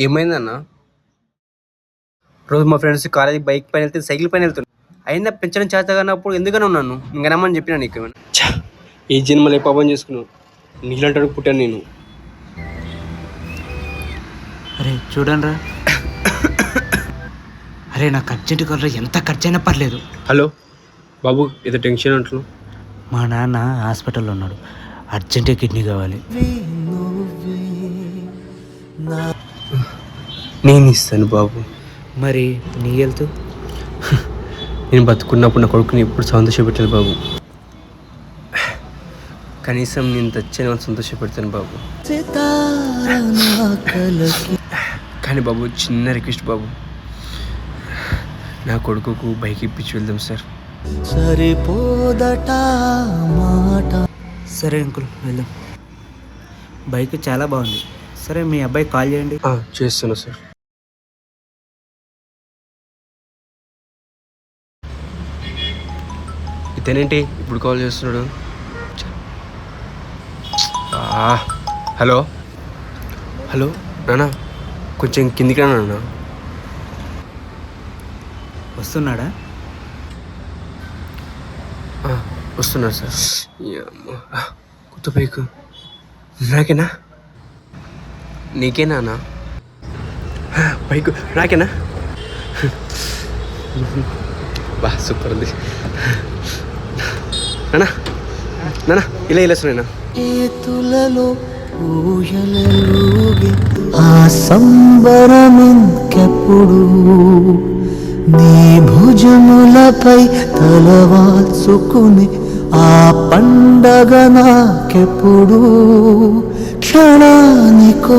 ఏమైందన్నా? రోజు మా ఫ్రెండ్స్ కాలేజీ బైక్ పైన వెళ్తే సైకిల్ పైన వెళ్తున్నాను. అయినా పెంచడం చేత కానప్పుడు ఎందుకని ఉన్నాను? ఇంకనమ్మని చెప్పినా నీకు ఏమైనా? ఈ జన్మలో ఏ పాపం చేసుకున్నావు? నీళ్ళంటాడు పుట్టాను నేను. అరే చూడండి రా. అరే నాకు అర్జెంట్ కావాలి, ఎంత ఖర్చైనా పర్లేదు. హలో బాబు, ఏదో టెన్షన్ అంటున్నావు? మా నాన్న హాస్పిటల్లో ఉన్నాడు, అర్జెంటే కిడ్నీ కావాలి. నేను ఇస్తాను బాబు. మరి నీ హెల్త్? నేను బతుకున్నప్పుడు నా కొడుకుని ఎప్పుడు సంతోషపెట్టాను బాబు. కనీసం నేను తెచ్చిన సంతోషపెడతాను బాబు. కానీ బాబు చిన్న రిక్వెస్ట్ బాబు, నా కొడుకుకు బైక్ ఇప్పించి వెళ్దాం సార్. సరిపోదట మాట. సరే అంకుల్ వెళ్దాం. బైక్ చాలా బాగుంది. సరే మీ అబ్బాయి కాల్ చేయండి. చేస్తున్నా సార్. ఇతనేంటి ఇప్పుడు కాల్ చేస్తున్నాడు? హలో హలో నాన్న, కొంచెం కిందికి రా నాన్న. వస్తున్నాడా? వస్తున్నారు సార్. కొత్త బైక్ నాకేనా? నీకేనా అన్న? బైక్ నాకేనా? బా సూపర్ ఉంది నాన్న. నాన్న ఇలా వస్తున్నాయినా? చేతులలో ఊయలలోగే ఆ సంబరమింకెప్పుడు నీ భుజములపై తలవాల్చుకుని ఆ పండగ నాకెప్పుడు క్షణానికో